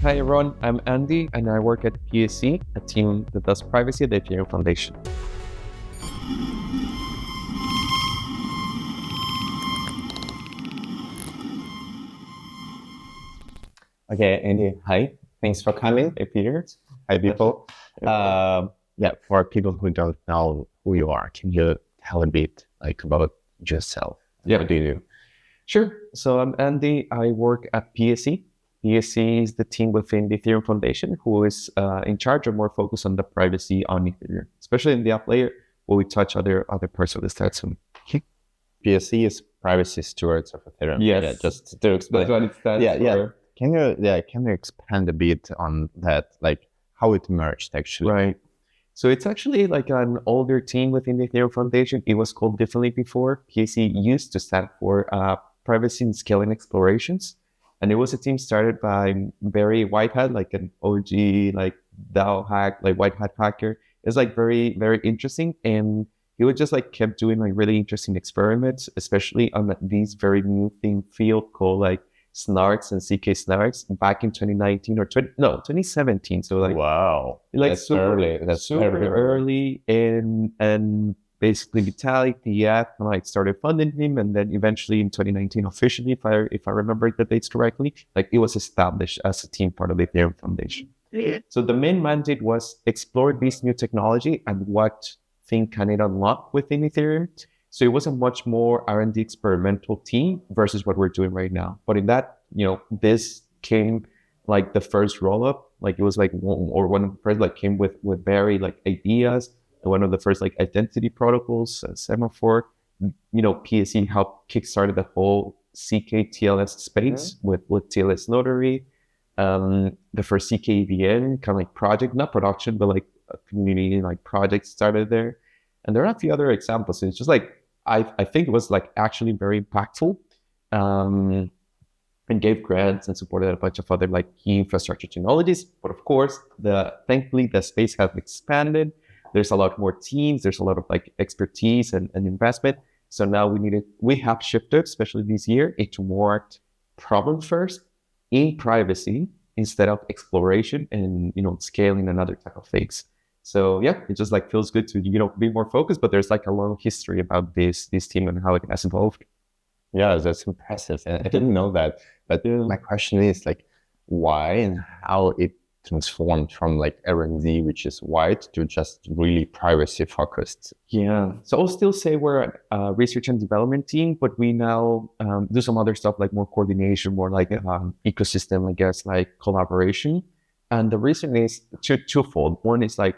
Hi everyone, I'm Andy and I work at PSE, a team that does privacy at the Ethereum Foundation. Okay, Andy, hi. Thanks for coming. Hey Peter. Hi, people. For people who don't know who you are, can you tell a bit about yourself? Yeah. What do you do? Sure. So I'm Andy. I work at PSE. PSE is the team within the Ethereum Foundation who is in charge of more focus on the privacy on Ethereum, especially in the app layer where we touch other parts of the stack soon. PSE is Privacy Stewards of Ethereum. Yes. Yeah, just to explain. That's what it stands for. Can you expand a bit on that, how it merged actually? Right. So it's actually like an older team within the Ethereum Foundation. It was called differently before. PSE used to stand for Privacy and Scaling Explorations. And it was a team started by Barry Whitehead, like an OG, like DAO hack, like white hat hacker. It's like very, very interesting. And he would just kept doing really interesting experiments, especially on these very new thing field called snarks and CK snarks back in 2019 or 2017. So wow, that's super early. That's super early. And basically Vitalik, the app, started funding him, and then eventually in 2019 officially, if I remember the dates correctly, it was established as a team part of the Ethereum Foundation. Yeah. So the main mandate was explore this new technology and what thing can it unlock within Ethereum. So it was a much more R&D experimental team versus what we're doing right now. But in that, this came the first rollup. It was one of the first came with Barry ideas. One of the first identity protocols, Semaphore. PSE helped kickstarted the whole CK TLS space with TLSNotary. The first zkVM kind of project, not production, but a community project started there. And there are a few other examples. It's just I think it was actually very impactful, and gave grants and supported a bunch of other key infrastructure technologies. But of course, thankfully the space has expanded. There's a lot more teams. There's a lot of expertise and investment. So now we have shifted, especially this year, into more problem first in privacy instead of exploration and scaling and other type of things. So yeah, it just feels good to be more focused, but there's a long history about this team and how it has evolved. Yeah, that's impressive. I didn't know that. But my question is why and how it transformed from R&D, which is wide, to just really privacy focused. Yeah. So I'll still say we're a research and development team, but we now do some other stuff more coordination, more ecosystem, I guess, collaboration. And the reason is twofold. One is the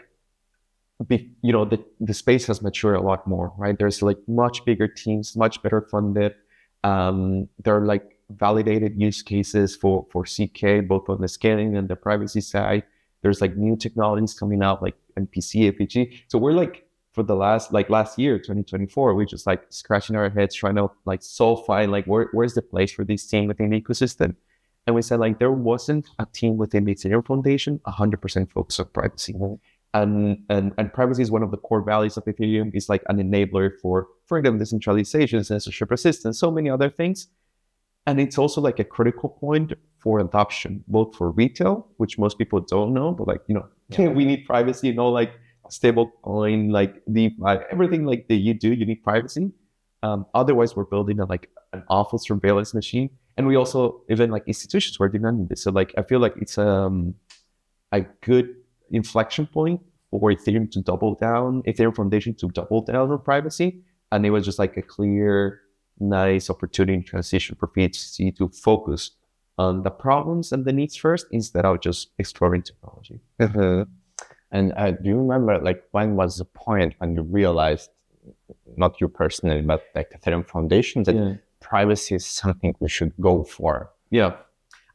space has matured a lot more, right? There's much bigger teams, much better funded. There are validated use cases for CK, both on the scaling and the privacy side. There's new technologies coming out NPC, APG. So we're for the last year, 2024, we're just scratching our heads trying to find where's the place for this team within the ecosystem. And we said there wasn't a team within the Ethereum Foundation 100% focused on privacy. And privacy is one of the core values of Ethereum. It's an enabler for freedom, decentralization, censorship resistance, so many other things. And it's also a critical point for adoption, both for retail, which most people don't know, but we need privacy, stable coin, DeFi, everything that you do, you need privacy. Otherwise, we're building an awful surveillance machine. And we also, even institutions were demanding this. So I feel it's a good inflection point for Ethereum Foundation to double down on privacy. And it was just a clear, nice opportunity transition for PHC to focus on the problems and the needs first instead of just exploring technology. And do you remember when was the point when you realized, not you personally, but Ethereum Foundation, that privacy is something we should go for? Yeah.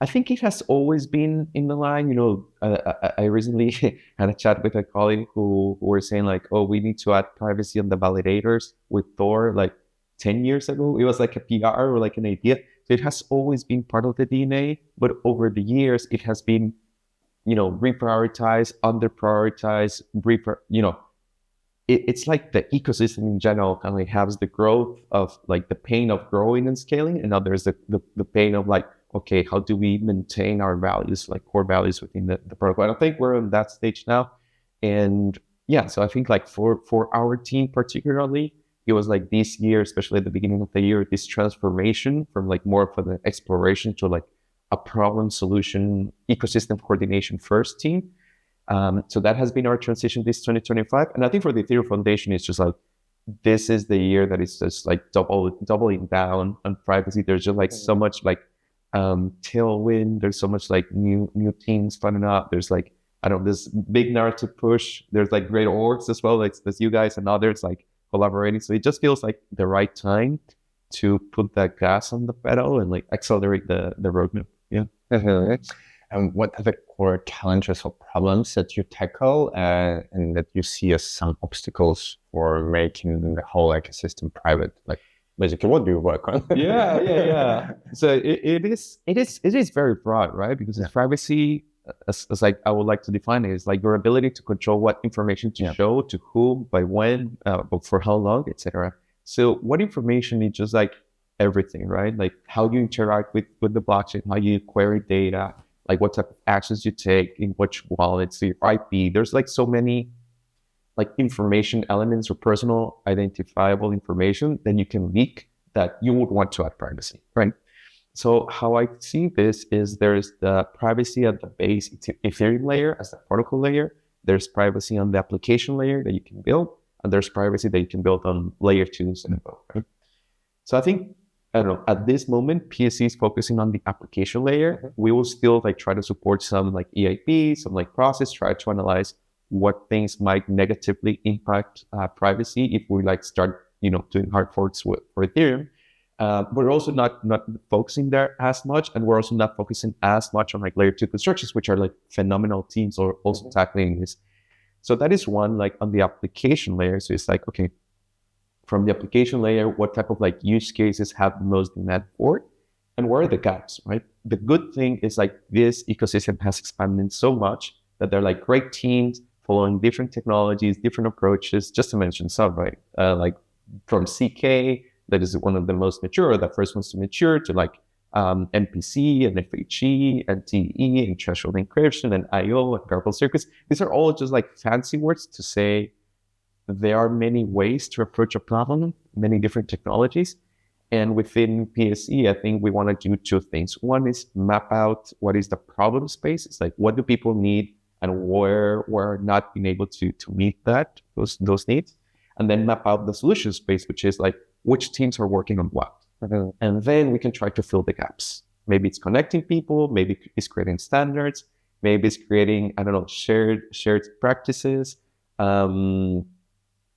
I think it has always been in the line. I recently had a chat with a colleague who were saying oh, we need to add privacy on the validators with Thor 10 years ago. It was a PR or an idea. So it has always been part of the DNA, but over the years it has been, reprioritized, under-prioritized, it's the ecosystem in general kind of has the growth of the pain of growing and scaling, and now there's the pain of okay, how do we maintain our values, like core values within the protocol? And I think we're on that stage now. And yeah, so I think like for our team particularly, it was like this year, especially at the beginning of the year, this transformation from like more of an exploration to like a problem solution ecosystem coordination first team. So that has been our transition this 2025. And I think for the Ethereum Foundation, it's just like, this is the year that is just like doubling down on privacy. There's just like so much like tailwind. There's so much like new teams spawning up. There's like, I don't know, this big narrative push. There's like great orgs as well, like there's you guys and others like collaborating. So it just feels like the right time to put that gas on the pedal and like accelerate the roadmap. Yeah. And what are the core challenges or problems that you tackle and that you see as some obstacles for making the whole ecosystem private? Like basically, what do you work on? Yeah. So it is very broad, right? Because it's privacy, as like I would like to define it, is like your ability to control what information to show to whom, by when, for how long, etc. So what information is just like everything, right? Like how you interact with the blockchain, how you query data, like what type of actions you take, in which wallets, your IP. There's like so many like information elements or personal identifiable information that you can leak that you would want to add privacy, right? So how I see this is there's the privacy at the base Ethereum layer as the protocol layer. There's privacy on the application layer that you can build, and there's privacy that you can build on layer 2s and above, right? So I think, I don't know, at this moment, PSE is focusing on the application layer. We will still like try to support some like EIP, some like process, try to analyze what things might negatively impact privacy if we like start, doing hard forks for Ethereum. We're also not focusing there as much, and we're also not focusing as much on like layer 2 constructions, which are like phenomenal teams or also tackling this. So that is one, like on the application layer. So it's like, okay, from the application layer, what type of like use cases have the most demand for it, and where are the gaps, right? The good thing is like this ecosystem has expanded so much that they're like great teams following different technologies, different approaches, just to mention some, right? Like from CK, that is one of the most mature, the first ones to mature, to like MPC and FHE and TE and threshold encryption and IO and garbled circuits. These are all just like fancy words to say there are many ways to approach a problem, many different technologies. And within PSE, I think we want to do two things. One is map out what is the problem space. It's like, what do people need and where we're not being able to meet those needs. And then map out the solution space, which is like, which teams are working on what. And then we can try to fill the gaps. Maybe it's connecting people, maybe it's creating standards, maybe it's creating, I don't know, shared practices. And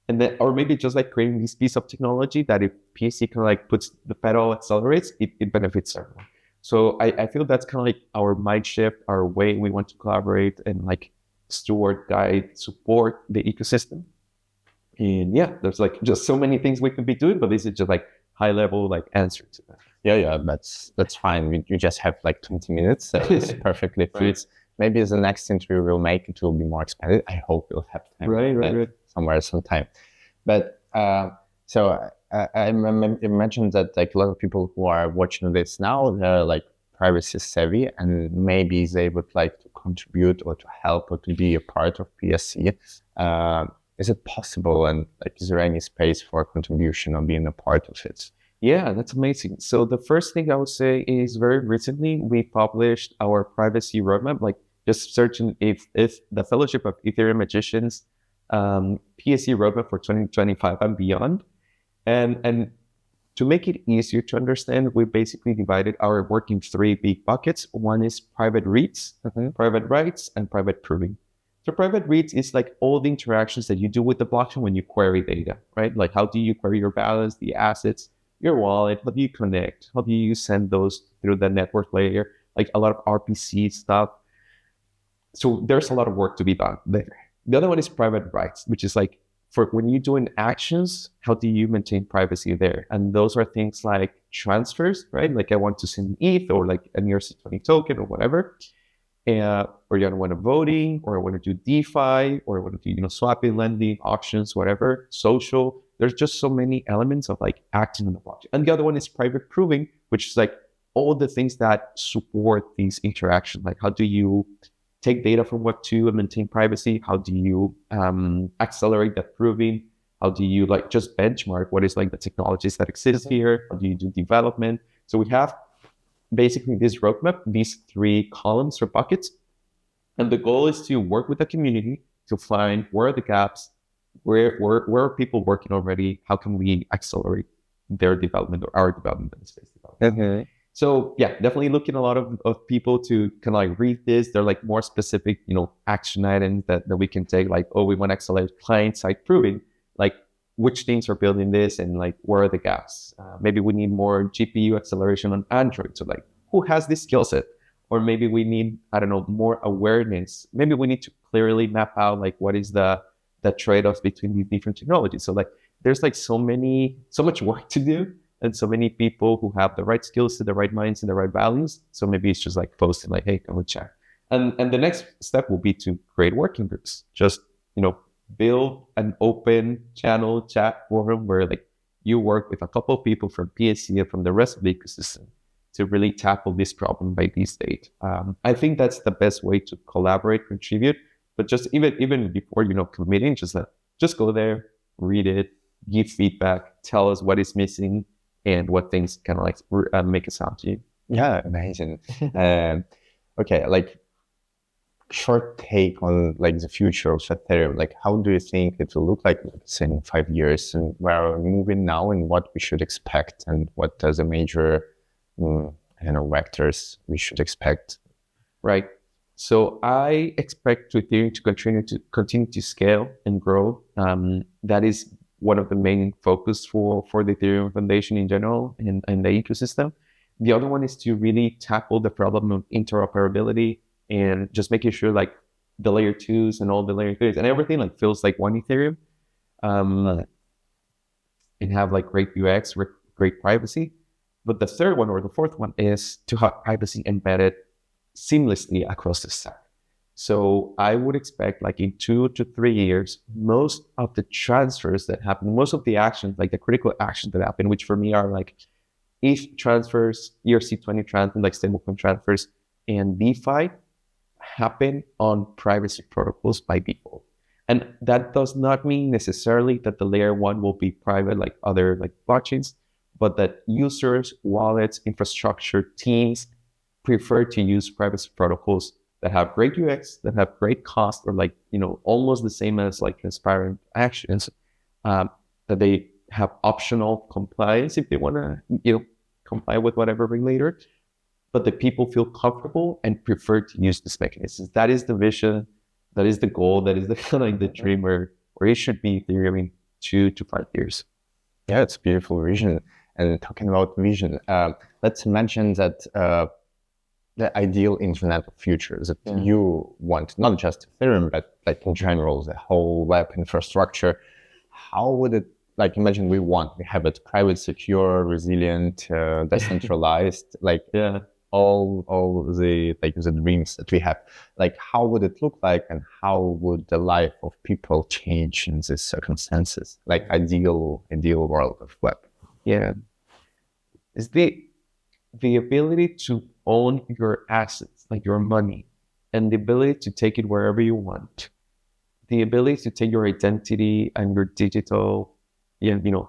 then, or maybe just like creating this piece of technology that if PSE kind of like puts the pedal, accelerates, it benefits everyone. So I feel that's kind of like our mind shift, our way we want to collaborate and like steward, guide, support the ecosystem. And yeah, there's like just so many things we could be doing, but this is just like high level like answer to that. Yeah, that's fine. You just have like 20 minutes, so it's perfectly fit. Right. Maybe as the next interview we'll make, it will be more expanded. I hope we'll have time. Right. Somewhere, sometime. But so I mentioned that like a lot of people who are watching this now, they're like privacy savvy and maybe they would like to contribute or to help or to be a part of PSE. Is it possible, and like, is there any space for contribution or being a part of it? Yeah, that's amazing. So the first thing I would say is very recently we published our privacy roadmap, like just searching if the Fellowship of Ethereum Magicians PSE roadmap for 2025 and beyond. And to make it easier to understand, we basically divided our work in three big buckets. One is private reads, private writes, and private proving. So private reads is like all the interactions that you do with the blockchain when you query data, right? Like how do you query your balance, the assets, your wallet, how do you connect, how do you send those through the network layer, like a lot of RPC stuff. So there's a lot of work to be done there. The other one is private writes, which is like for when you're doing actions, how do you maintain privacy there? And those are things like transfers, right? Like I want to send ETH or like an ERC20 token or whatever. Or you want to voting, or I want to do DeFi, or I want to do, swapping, lending, auctions, whatever, social. There's just so many elements of like acting on the blockchain. And the other one is private proving, which is like all the things that support these interactions. Like, how do you take data from Web2 and maintain privacy? How do you accelerate that proving? How do you like just benchmark what is like the technologies that exist here? How do you do development? So we have basically this roadmap, these 3 columns or buckets. And the goal is to work with the community to find where are the gaps, where are people working already? How can we accelerate their development or our development in space development? So yeah, definitely looking a lot of people to kind of like read this. They're like more specific, action items that we can take, like, oh, we want to accelerate client-side proving, like which teams are building this and like where are the gaps? Maybe we need more GPU acceleration on Android. So like, who has this skill set? Or maybe we need, I don't know, more awareness. Maybe we need to clearly map out like what is the trade-offs between these different technologies. So like there's like so much work to do and so many people who have the right skills, the right minds and the right values. So maybe it's just like posting like, hey, come and chat. And the next step will be to create working groups. Just, build an open channel chat forum where like you work with a couple of people from PSE and from the rest of the ecosystem to really tackle this problem by this date. I think that's the best way to collaborate, contribute, but just even before, committing, just go there, read it, give feedback, tell us what is missing and what things kind of like make us sound to you. Yeah, amazing. Okay, like short take on like the future of Ethereum. Like, how do you think it will look like say, in 5 years, and where are we moving now, and what we should expect, and what are the major vectors we should expect? Right. So I expect Ethereum to continue to scale and grow. That is one of the main focus for the Ethereum Foundation in general and the ecosystem. The other one is to really tackle the problem of interoperability and just making sure like the layer 2s and all the layer 3s and everything like feels like one Ethereum, and have like great UX, great privacy. But the third one or the fourth one is to have privacy embedded seamlessly across the stack. So I would expect like in 2 to 3 years, most of the transfers that happen, most of the actions, like the critical actions that happen, which for me are like ETH transfers, ERC20 transfers, like stablecoin transfers, and DeFi happen on privacy protocols by default. And that does not mean necessarily that the layer 1 will be private like other like blockchains, but that users, wallets, infrastructure, teams prefer to use privacy protocols that have great UX, that have great cost, or like, almost the same as like transparent actions, that they have optional compliance if they want to, comply with whatever regulator, but the people feel comfortable and prefer to use these mechanisms. That is the vision, that is the goal, that is the kind of like the dream where it should be Ethereum in 2 to 5 years. Yeah, it's a beautiful vision. And talking about vision, let's imagine that the ideal internet of futures that you want, not just Ethereum, but like in general, the whole web infrastructure. How would it, like, imagine we have it private, secure, resilient, decentralized, like all the like the dreams that we have. Like, how would it look like, and how would the life of people change in these circumstances? Like ideal world of web. Yeah, is the ability to own your assets, like your money, and the ability to take it wherever you want. The ability to take your identity and your digital,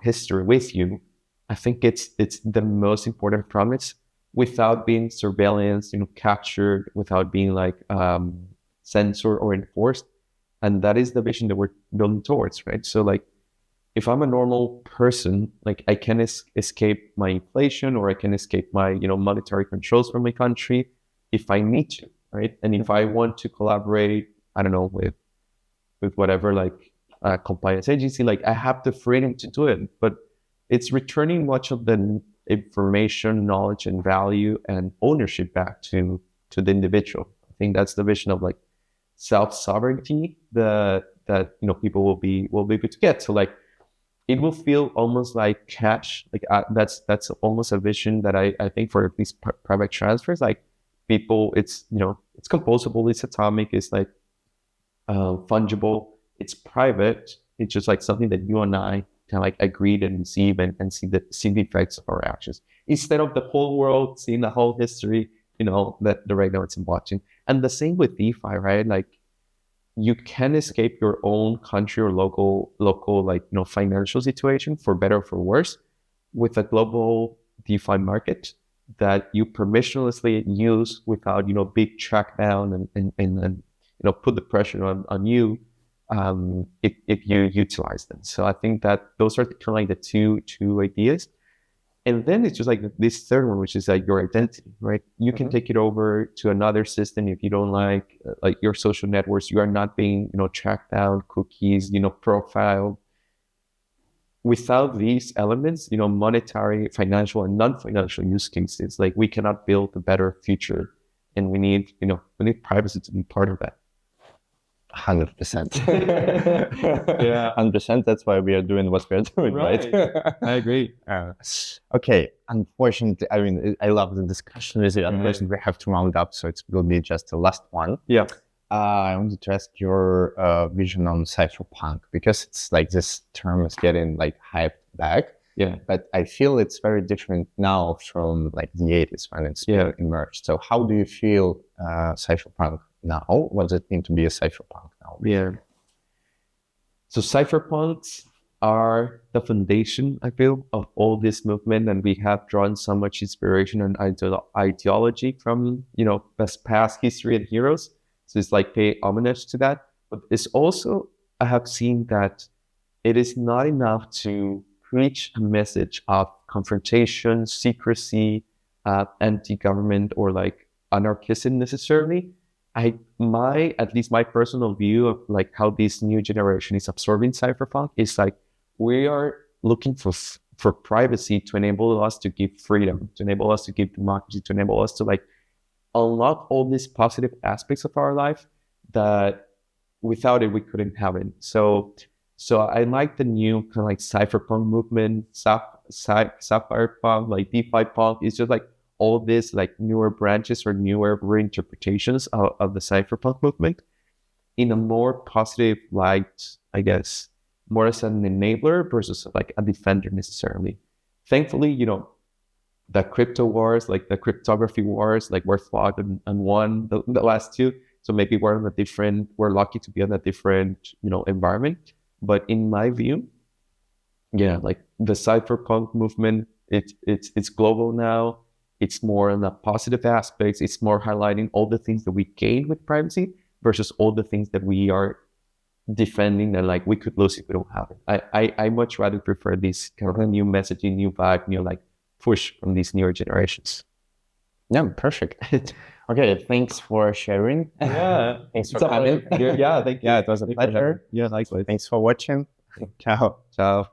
history with you. I think it's the most important promise, without being surveillance, captured, without being like censored or enforced. And that is the vision that we're building towards, right? So like, if I'm a normal person, like I can escape my inflation, or I can escape my, monetary controls from my country if I need to, right? And if I want to collaborate, I don't know, with whatever, like compliance agency, like I have the freedom to do it, but it's returning much of the information, knowledge, and value and ownership back to the individual. I think that's the vision of like self-sovereignty that people will be able to get. So like, it will feel almost like cash. Like that's almost a vision that I think for these private transfers, like people, it's it's composable, it's atomic, it's like fungible, it's private. It's just like something that you and I kind of like agree and receive and see the effects of our actions instead of the whole world seeing the whole history, that the right now it's in blockchain. And the same with DeFi, right? Like you can escape your own country or local like financial situation, for better or for worse, with a global DeFi market that you permissionlessly use without big trackdown and put the pressure on you if you utilize them. So I think that those are kind of like the two ideas. And then it's just like this third one, which is like your identity, right? You can take it over to another system if you don't like your social networks. You are not being, tracked down, cookies, profiled. Without these elements, monetary, financial, and non-financial use cases, like we cannot build a better future, and we need privacy to be part of that. 100%. Yeah, 100%. That's why we are doing what we are doing, right? I agree. Okay. Unfortunately, I mean, I love the discussion with you. Unfortunately, we have to round up, so it will be just the last one. Yeah. I wanted to ask your vision on cypherpunk, because it's like this term is getting like hyped back. Yeah. But I feel it's very different now from like the 80s when it's emerged. So how do you feel cypherpunk now? What does it mean to be a cypherpunk now? Yeah. So cypherpunks are the foundation, I feel, of all this movement, and we have drawn so much inspiration and ideology from past history and heroes. So it's like pay homage to that. But it's also, I have seen that it is not enough to preach a message of confrontation, secrecy, anti-government, or like anarchism necessarily. At least my personal view of like how this new generation is absorbing cypherpunk is like we are looking for privacy to enable us to give freedom, to enable us to give democracy, to enable us to like unlock all these positive aspects of our life that without it we couldn't have it. So I like the new kind of like cypherpunk movement, cypherpunk, like DeFi punk. It's just like all these like newer branches or newer reinterpretations of the cypherpunk movement in a more positive light, I guess, more as an enabler versus like a defender necessarily. Thankfully, the crypto wars, like the cryptography wars, like we're fought and won the last two. So maybe we're lucky to be in a different, environment. But in my view, like the cypherpunk movement, it's global now. It's more on the positive aspects. It's more highlighting all the things that we gain with privacy versus all the things that we are defending that like we could lose if we don't have it. I much rather prefer this kind of new messaging, new vibe, new like push from these newer generations. Yeah, perfect. Okay, thanks for sharing. Yeah, thanks for coming. Yeah, thank you. Yeah, it was a pleasure. Yeah, likewise. Thanks for watching. Ciao. Ciao.